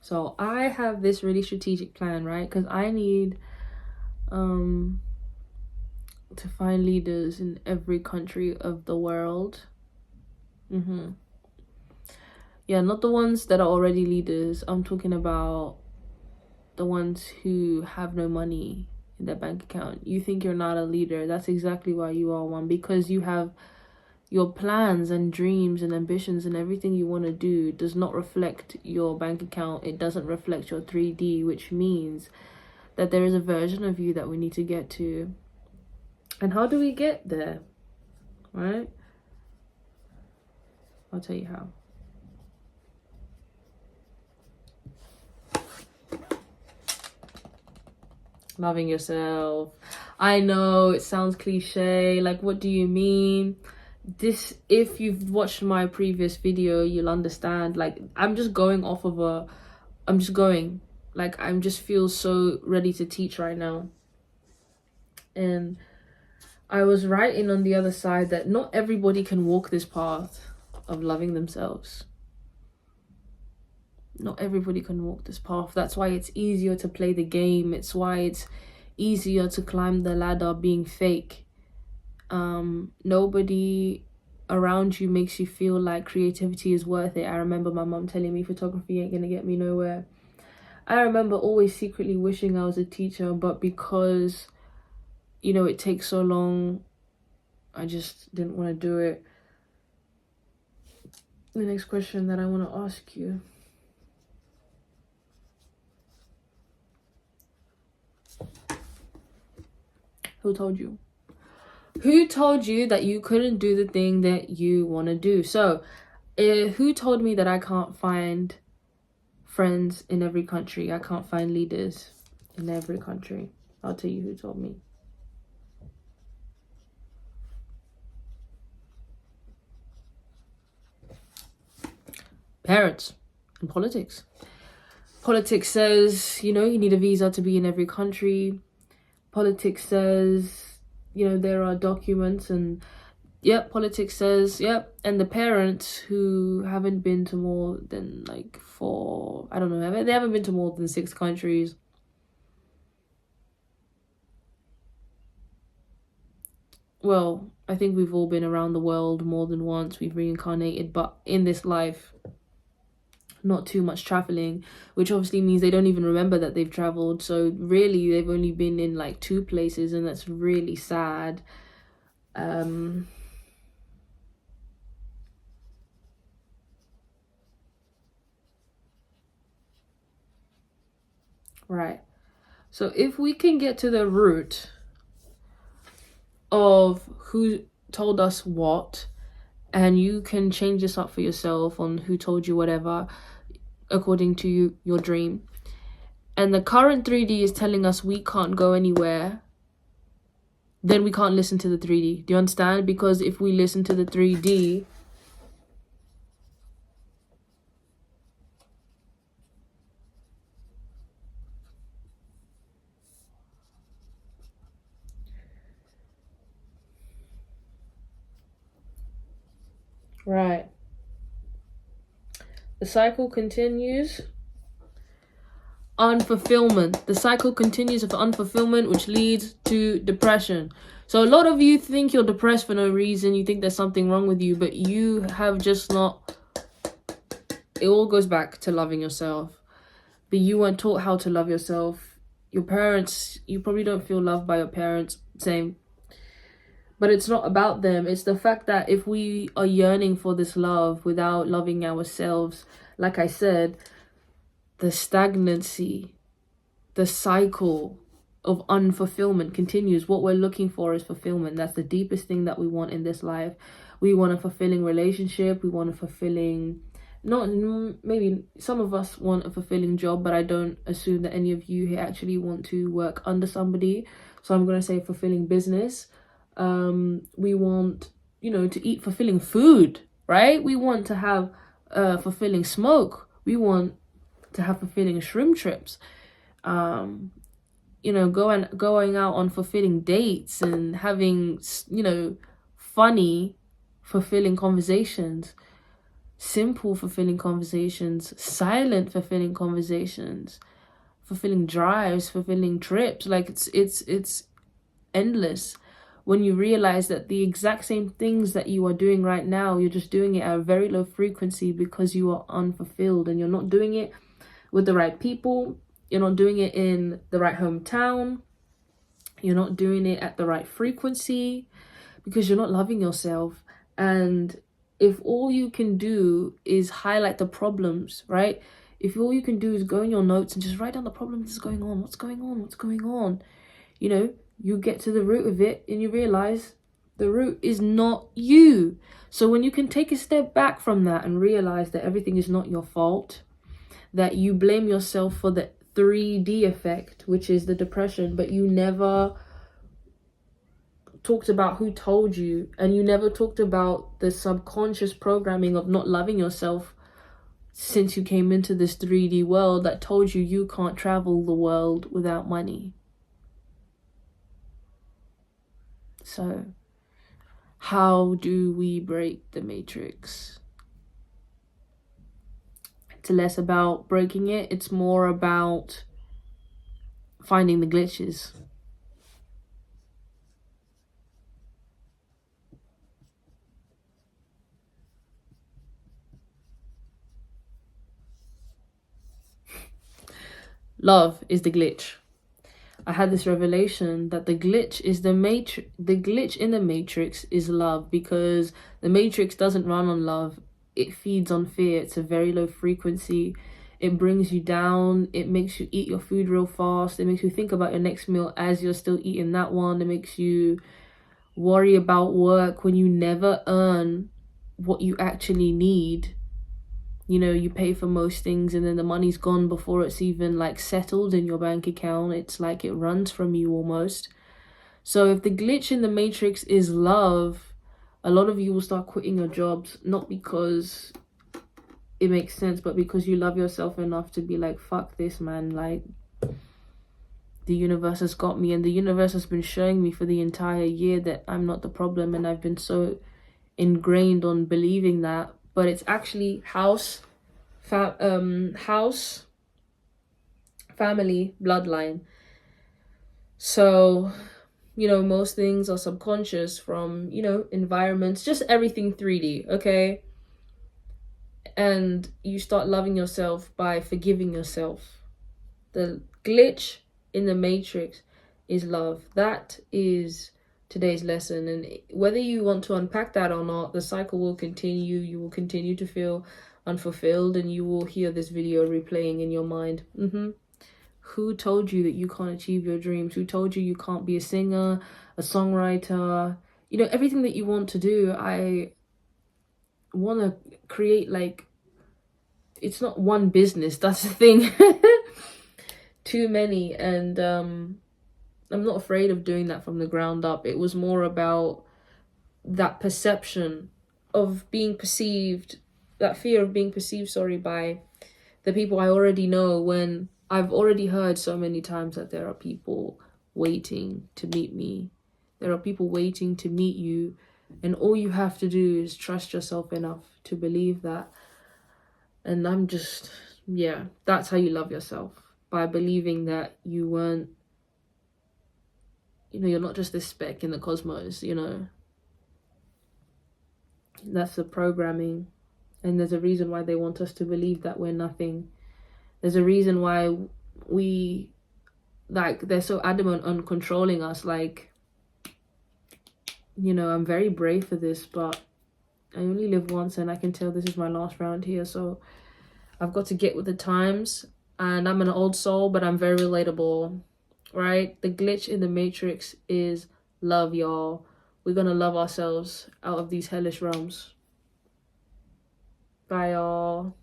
So I have this really strategic plan, right? Because I need to find leaders in every country of the world. Yeah, not the ones that are already leaders. I'm talking about the ones who have no money in their bank account. You think you're not a leader. That's exactly why you are one, because you have your plans and dreams and ambitions, and everything you want to do does not reflect your bank account. It doesn't reflect your 3D, which means that there is a version of you that we need to get to. And how do we get there? Right? I'll tell you how. Loving yourself. I know it sounds cliche, like what do you mean? This, if you've watched my previous video, you'll understand. Like, I'm just going off of I'm just feel so ready to teach right now. And I was writing on the other side that not everybody can walk this path of loving themselves. Not everybody can walk this path. That's why it's easier to play the game. It's why it's easier to climb the ladder being fake. Nobody around you makes you feel like creativity is worth it. I remember my mom telling me photography ain't gonna get me nowhere. I remember always secretly wishing I was a teacher, but because, you know, it takes so long, I just didn't want to do it. The next question that I want to ask you. Who told you? Who told you that you couldn't do the thing that you want to do? So, who told me that I can't find friends in every country? I can't find leaders in every country. I'll tell you who told me. Parents and politics. Politics says, you know, you need a visa to be in every country. Politics says, you know, there are documents, and yep, politics says, yep. And the parents who haven't been to more than like 4, I don't know, they haven't been to more than 6 countries. Well, I think we've all been around the world more than once. We've reincarnated, but in this life, not too much traveling, which obviously means they don't even remember that they've traveled. So really they've only been in like 2 places, and that's really sad. Right. So if we can get to the root of who told us what, and you can change this up for yourself on who told you whatever according to your dream, and the current 3D is telling us we can't go anywhere, then we can't listen to the 3D. Do you understand? Because if we listen to the 3D, right, the cycle continues. Unfulfillment. The cycle continues of unfulfillment, which leads to depression. So a lot of you think you're depressed for no reason. You think there's something wrong with you, but you have just not. It all goes back to loving yourself. But you weren't taught how to love yourself. Your parents, you probably don't feel loved by your parents. Same. But it's not about them. It's the fact that if we are yearning for this love without loving ourselves, like I said, the stagnancy, the cycle of unfulfillment continues. What we're looking for is fulfillment. That's the deepest thing that we want in this life. We want a fulfilling relationship. We want a fulfilling, not maybe some of us want a fulfilling job, but I don't assume that any of you here actually want to work under somebody. So I'm going to say fulfilling business. We want, you know, to eat fulfilling food, right? We want to have fulfilling smoke. We want to have fulfilling shrimp trips. You know, going out on fulfilling dates and having, you know, funny, fulfilling conversations. simple, fulfilling conversations, silent, fulfilling conversations, fulfilling drives, fulfilling trips. Like it's endless when you realize that the exact same things that you are doing right now, you're just doing it at a very low frequency because you are unfulfilled, and you're not doing it with the right people. You're not doing it in the right hometown. You're not doing it at the right frequency because you're not loving yourself. And if all you can do is highlight the problems, right? If all you can do is go in your notes and just write down the problems that's going on, what's going on, what's going on, you know, you get to the root of it and you realize the root is not you. So when you can take a step back from that and realize that everything is not your fault, that you blame yourself for the 3D effect, which is the depression, but you never talked about who told you, and you never talked about the subconscious programming of not loving yourself since you came into this 3D world that told you you can't travel the world without money. So how do we break the matrix? It's less about breaking it, it's more about finding the glitches. Love is the glitch. I had this revelation that the glitch is the glitch in the matrix is love, because the matrix doesn't run on love. It feeds on fear. It's a very low frequency. It brings you down. It makes you eat your food real fast. It makes you think about your next meal as you're still eating that one. It makes you worry about work when you never earn what you actually need. You know, you pay for most things and then the money's gone before it's even like settled in your bank account. It's like it runs from you almost. So if the glitch in the matrix is love, a lot of you will start quitting your jobs, not because it makes sense, but because you love yourself enough to be like, fuck this, man. Like, the universe has got me, and the universe has been showing me for the entire year that I'm not the problem, and I've been so ingrained on believing that. But it's actually house, family, bloodline. So, you know, most things are subconscious from, you know, environments, just everything 3D, okay? And you start loving yourself by forgiving yourself. The glitch in the matrix is love. That is today's lesson, and whether you want to unpack that or not, the cycle will continue. You will continue to feel unfulfilled, and you will hear this video replaying in your mind. Who told you that you can't achieve your dreams? Who told you you can't be a singer, a songwriter, you know, everything that you want to do? I want to create, like, it's not one business, that's the thing. Too many. And I'm not afraid of doing that from the ground up. It was more about that perception of being perceived, that fear of being perceived, by the people I already know, when I've already heard so many times that there are people waiting to meet me. There are people waiting to meet you, and all you have to do is trust yourself enough to believe that. And I'm just, yeah, that's how you love yourself, by believing that you weren't, you know, you're not just this speck in the cosmos, you know. That's the programming. And there's a reason why they want us to believe that we're nothing. There's a reason why we, like, they're so adamant on controlling us. Like, you know, I'm very brave for this, but I only live once, and I can tell this is my last round here. So I've got to get with the times. And I'm an old soul, but I'm very relatable. Right? The glitch in the matrix is love, y'all. We're gonna love ourselves out of these hellish realms. Bye, y'all.